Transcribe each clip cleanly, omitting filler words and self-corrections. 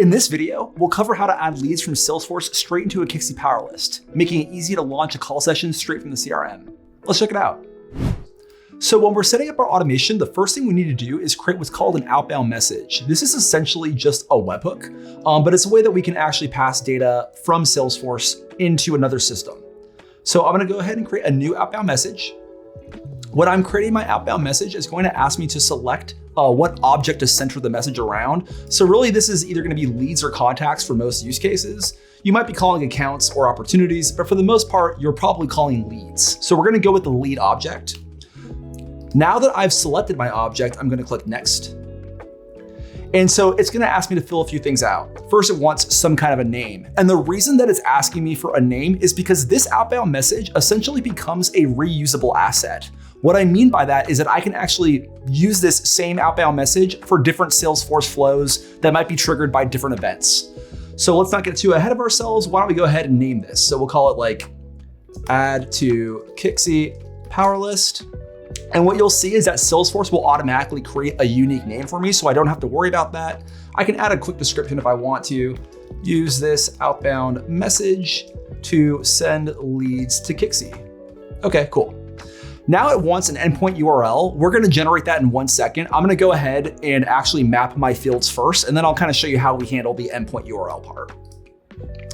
In this video, we'll cover how to add leads from Salesforce straight into a Kixie Power List, making it easy to launch a call session straight from the CRM. Let's check it out. So when we're setting up our automation, the first thing we need to do is create what's called an outbound message. This is essentially just a webhook, but it's a way that we can actually pass data from Salesforce into another system. So I'm gonna go ahead and create a new outbound message. When I'm creating my outbound message, it's going to ask me to select what object to center the message around. So really this is either gonna be leads or contacts for most use cases. You might be calling accounts or opportunities, but for the most part, you're probably calling leads. So we're gonna go with the lead object. Now that I've selected my object, I'm gonna click next. And so it's gonna ask me to fill a few things out. First, it wants some kind of a name. And the reason that it's asking me for a name is because this outbound message essentially becomes a reusable asset. What I mean by that is that I can actually use this same outbound message for different Salesforce flows that might be triggered by different events. So let's not get too ahead of ourselves. Why don't we go ahead and name this? So we'll call it like add to Kixie Power List. And what you'll see is that Salesforce will automatically create a unique name for me, so I don't have to worry about that. I can add a quick description if I want to. Use this outbound message to send leads to Kixie. Okay, cool. Now it wants an endpoint URL. We're gonna generate that in 1 second. I'm gonna go ahead and actually map my fields first, and then I'll kind of show you how we handle the endpoint URL part.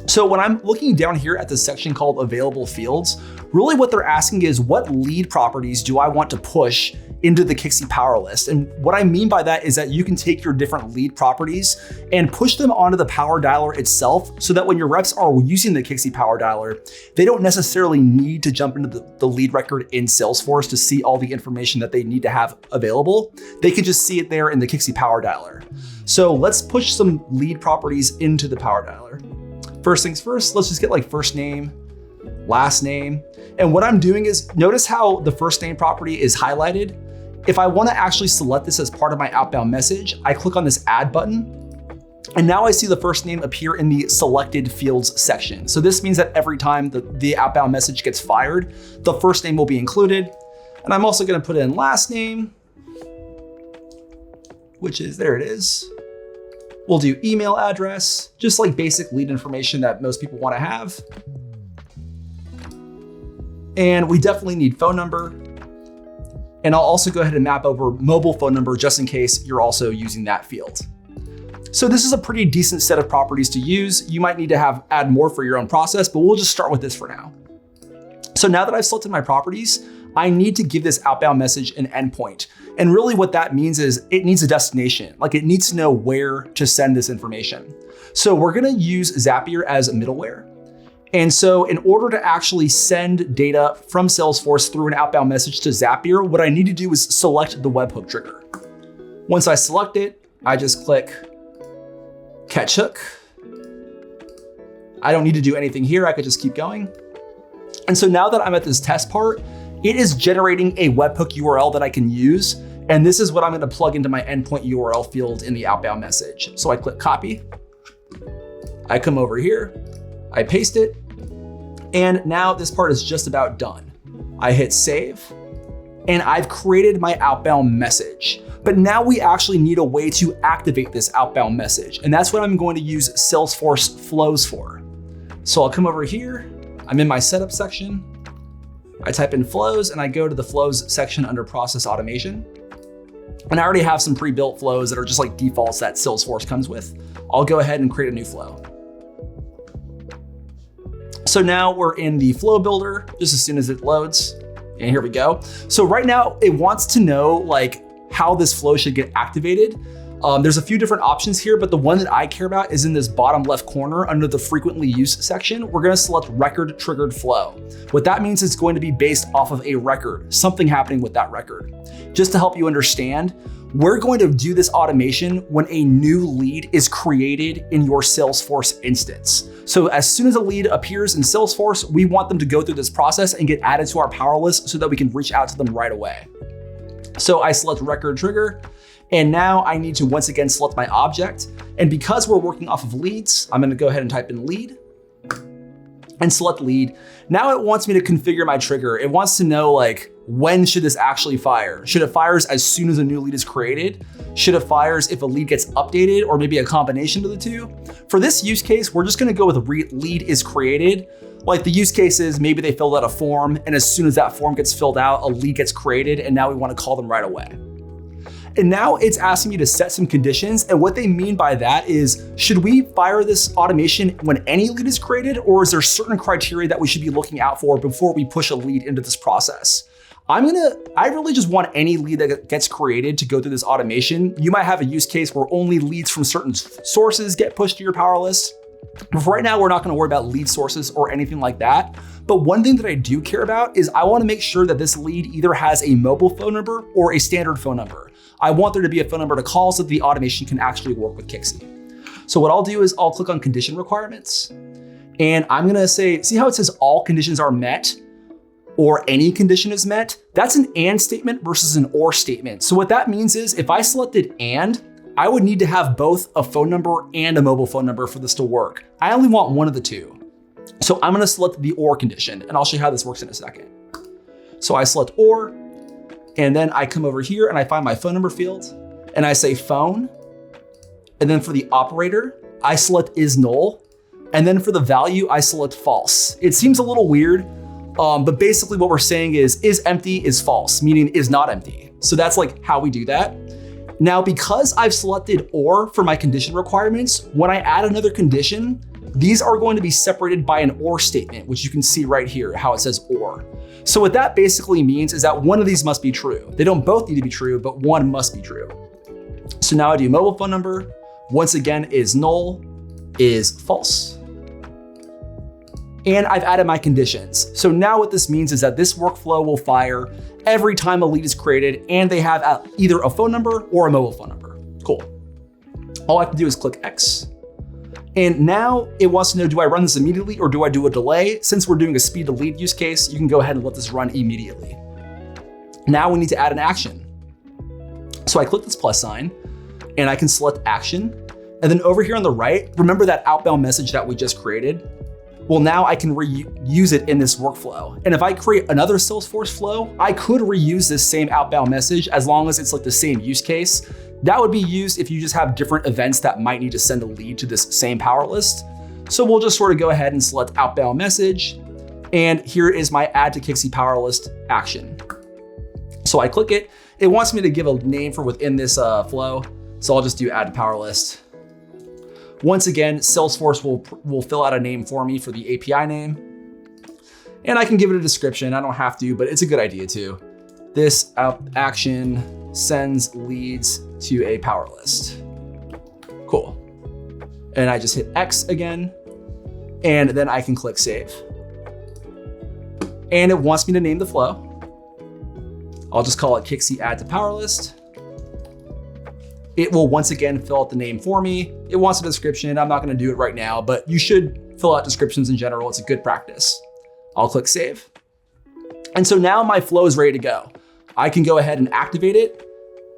So when I'm looking down here at the section called available fields, really what they're asking is what lead properties do I want to push into the Kixie Power List? And what I mean by that is that you can take your different lead properties and push them onto the Power Dialer itself so that when your reps are using the Kixie Power Dialer, they don't necessarily need to jump into the lead record in Salesforce to see all the information that they need to have available. They can just see it there in the Kixie Power Dialer. So let's push some lead properties into the Power Dialer. First things first, let's just get like first name, last name. And what I'm doing is, notice how the first name property is highlighted. If I wanna actually select this as part of my outbound message, I click on this add button. And now I see the first name appear in the selected fields section. So this means that every time the outbound message gets fired, the first name will be included. And I'm also gonna put in last name, which is, there it is. We'll do email address, just like basic lead information that most people want to have. And we definitely need phone number. And I'll also go ahead and map over mobile phone number just in case you're also using that field. So this is a pretty decent set of properties to use. You might need to add more for your own process, but we'll just start with this for now. So now that I've selected my properties, I need to give this outbound message an endpoint. And really what that means is it needs a destination, like it needs to know where to send this information. So we're gonna use Zapier as a middleware. And so in order to actually send data from Salesforce through an outbound message to Zapier, what I need to do is select the webhook trigger. Once I select it, I just click catch hook. I don't need to do anything here, I could just keep going. And so now that I'm at this test part, it is generating a webhook URL that I can use. And this is what I'm gonna plug into my endpoint URL field in the outbound message. So I click copy, I come over here, I paste it, and now this part is just about done. I hit save, and I've created my outbound message. But now we actually need a way to activate this outbound message. And that's what I'm going to use Salesforce flows for. So I'll come over here, I'm in my setup section, I type in flows and I go to the flows section under process automation. And I already have some pre-built flows that are just like defaults that Salesforce comes with. I'll go ahead and create a new flow. So now we're in the flow builder just as soon as it loads. And here we go. So right now it wants to know like how this flow should get activated. There's a few different options here, but the one that I care about is in this bottom left corner under the frequently used section. We're gonna select record triggered flow. What that means is it's going to be based off of a record, something happening with that record. Just to help you understand, we're going to do this automation when a new lead is created in your Salesforce instance. So as soon as a lead appears in Salesforce, we want them to go through this process and get added to our Power List so that we can reach out to them right away. So I select record trigger. And now I need to once again select my object. And because we're working off of leads, I'm gonna go ahead and type in lead and select lead. Now it wants me to configure my trigger. It wants to know like, when should this actually fire? Should it fires as soon as a new lead is created? Should it fires if a lead gets updated, or maybe a combination of the two? For this use case, we're just gonna go with lead is created. Like the use case is maybe they filled out a form, and as soon as that form gets filled out, a lead gets created, and now we wanna call them right away. And now it's asking you to set some conditions, and what they mean by that is, should we fire this automation when any lead is created, or is there certain criteria that we should be looking out for before we push a lead into this process? I really just want any lead that gets created to go through this automation. You might have a use case where only leads from certain sources get pushed to your Power List. But for right now, we're not gonna worry about lead sources or anything like that. But one thing that I do care about is I wanna make sure that this lead either has a mobile phone number or a standard phone number. I want there to be a phone number to call so that the automation can actually work with Kixie. So what I'll do is I'll click on condition requirements, and I'm gonna say, see how it says all conditions are met or any condition is met? That's an and statement versus an or statement. So what that means is if I selected and, I would need to have both a phone number and a mobile phone number for this to work. I only want one of the two. So I'm gonna select the or condition, and I'll show you how this works in a second. So I select or, and then I come over here and I find my phone number field, and I say phone. And then for the operator, I select is null. And then for the value, I select false. It seems a little weird, but basically what we're saying is empty is false, meaning is not empty. So that's like how we do that. Now, because I've selected or for my condition requirements, when I add another condition, these are going to be separated by an or statement, which you can see right here, how it says or. So what that basically means is that one of these must be true. They don't both need to be true, but one must be true. So now I do mobile phone number, once again is null, is false. And I've added my conditions. So now what this means is that this workflow will fire every time a lead is created and they have either a phone number or a mobile phone number. Cool. All I have to do is click X. And now it wants to know, do I run this immediately or do I do a delay? Since we're doing a speed to lead use case, you can go ahead and let this run immediately. Now we need to add an action. So I click this plus sign and I can select action. And then over here on the right, remember that outbound message that we just created? Well, now I can reuse it in this workflow. And if I create another Salesforce flow, I could reuse this same outbound message as long as it's like the same use case. That would be used if you just have different events that might need to send a lead to this same Power List. So we'll just sort of go ahead and select outbound message. And here is my add to Kixie Power List action. So I click it. It wants me to give a name for within this flow. So I'll just do add to Power List. Once again, Salesforce will fill out a name for me for the API name. And I can give it a description. I don't have to, but it's a good idea too. This action sends leads to a Power List. Cool. And I just hit X again, and then I can click save. And it wants me to name the flow. I'll just call it Kixie add to Power List. It will once again fill out the name for me. It wants a description. I'm not gonna do it right now, but you should fill out descriptions in general. It's a good practice. I'll click save. And so now my flow is ready to go. I can go ahead and activate it,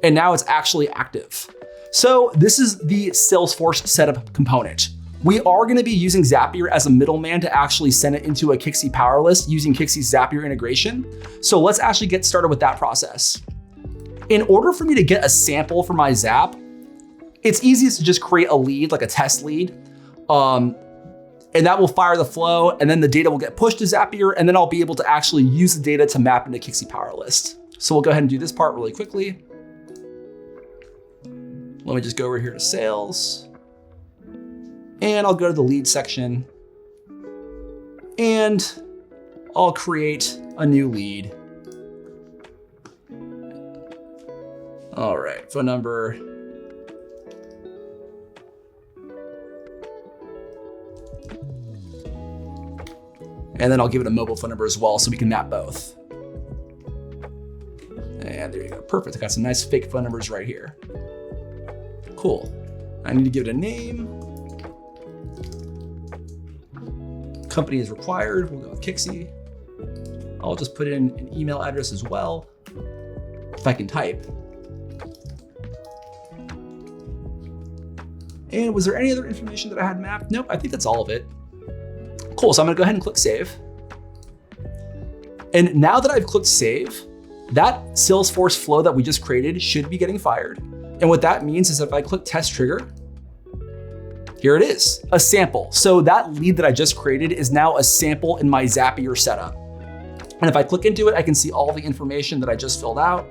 and now it's actually active. So this is the Salesforce setup component. We are gonna be using Zapier as a middleman to actually send it into a Kixie Power List using Kixie's Zapier integration. So let's actually get started with that process. In order for me to get a sample for my Zap, it's easiest to just create a lead, like a test lead, and that will fire the flow, and then the data will get pushed to Zapier, and then I'll be able to actually use the data to map into Kixie Power List. So we'll go ahead and do this part really quickly. Let me just go over here to sales, and I'll go to the lead section, and I'll create a new lead. All right, phone number. And then I'll give it a mobile phone number as well so we can map both. And there you go, perfect. I got some nice fake phone numbers right here. Cool. I need to give it a name. Company is required, we'll go with Kixie. I'll just put in an email address as well, if I can type. And was there any other information that I had mapped? Nope, I think that's all of it. Cool, so I'm gonna go ahead and click save. And now that I've clicked save, that Salesforce flow that we just created should be getting fired. And what that means is if I click test trigger, here it is, a sample. So that lead that I just created is now a sample in my Zapier setup. And if I click into it, I can see all the information that I just filled out,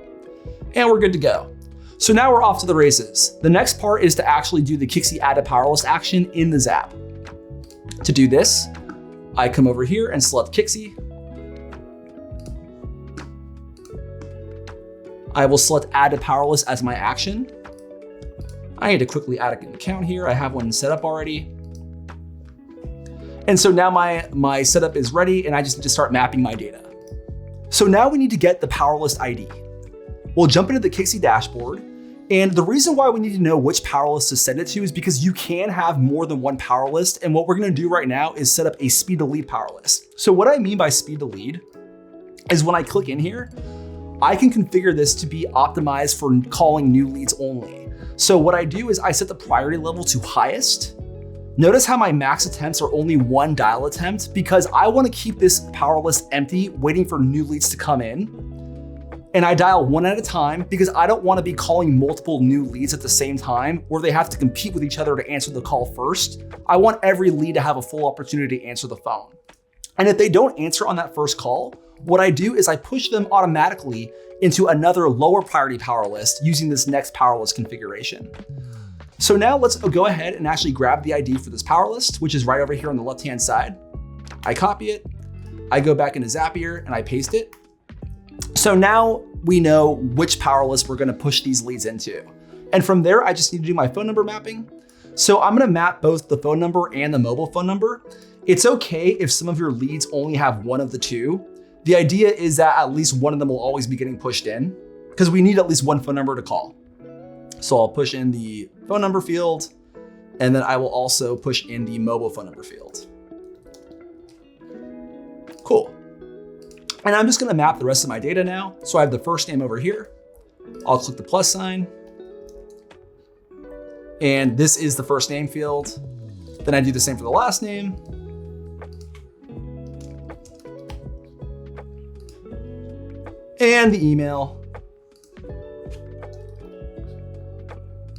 and we're good to go. So now we're off to the races. The next part is to actually do the Kixie Add a Power List action in the Zap. To do this, I come over here and select Kixie. I will select Add a Power List as my action. I need to quickly add an account here. I have one set up already. And so now my setup is ready and I just need to start mapping my data. So now we need to get the Power List ID. We'll jump into the Kixie dashboard. And the reason why we need to know which Power List to send it to is because you can have more than one Power List. And what we're gonna do right now is set up a speed to lead Power List. So what I mean by speed to lead is when I click in here, I can configure this to be optimized for calling new leads only. So what I do is I set the priority level to highest. Notice how my max attempts are only one dial attempt because I want to keep this Power List empty, waiting for new leads to come in. And I dial one at a time because I don't want to be calling multiple new leads at the same time where they have to compete with each other to answer the call first. I want every lead to have a full opportunity to answer the phone. And if they don't answer on that first call, what I do is I push them automatically into another lower priority Power List using this next Power List configuration. So now let's go ahead and actually grab the ID for this Power List, which is right over here on the left-hand side. I copy it, I go back into Zapier and I paste it. So now we know which Power List we're gonna push these leads into. And from there, I just need to do my phone number mapping. So I'm gonna map both the phone number and the mobile phone number. It's okay if some of your leads only have one of the two. The idea is that at least one of them will always be getting pushed in because we need at least one phone number to call. So I'll push in the phone number field, and then I will also push in the mobile phone number field. Cool. And I'm just gonna map the rest of my data now. So I have the first name over here. I'll click the plus sign. And this is the first name field. Then I do the same for the last name. And the email.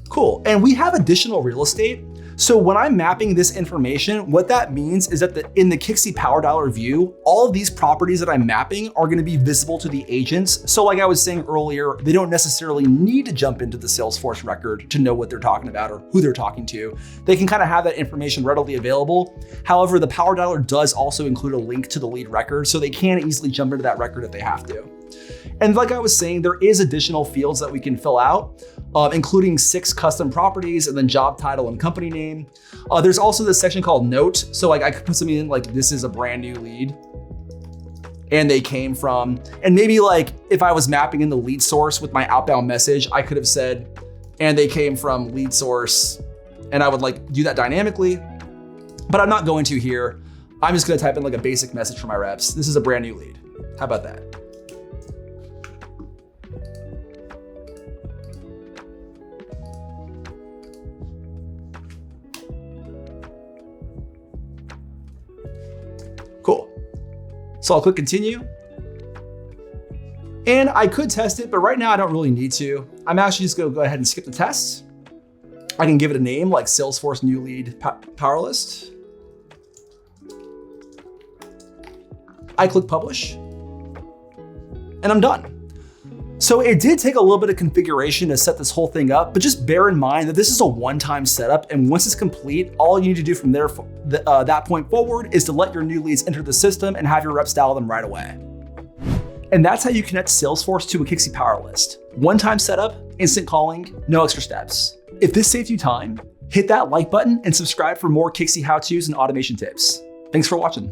Cool, and we have additional real estate. So when I'm mapping this information, what that means is that in the Kixie Power Dialer view, all of these properties that I'm mapping are gonna be visible to the agents. So like I was saying earlier, they don't necessarily need to jump into the Salesforce record to know what they're talking about or who they're talking to. They can kind of have that information readily available. However, the Power Dialer does also include a link to the lead record, so they can easily jump into that record if they have to. And like I was saying, there is additional fields that we can fill out, including 6 custom properties and then job title and company name. There's also this section called note. So like I could put something in like, this is a brand new lead and they came from, and maybe like if I was mapping in the lead source with my outbound message, I could have said, and they came from lead source, and I would like do that dynamically, but I'm not going to here. I'm just gonna type in like a basic message for my reps. This is a brand new lead. How about that? Cool. So I'll click continue. And I could test it, but right now I don't really need to. I'm actually just gonna go ahead and skip the test. I can give it a name like Salesforce New Lead Power List. I click publish, and I'm done. So it did take a little bit of configuration to set this whole thing up, but just bear in mind that this is a one-time setup, and once it's complete, all you need to do from there, that point forward, is to let your new leads enter the system and have your reps dial them right away. And that's how you connect Salesforce to a Kixie Power List. One-time setup, instant calling, no extra steps. If this saved you time, hit that like button and subscribe for more Kixie how-tos and automation tips. Thanks for watching.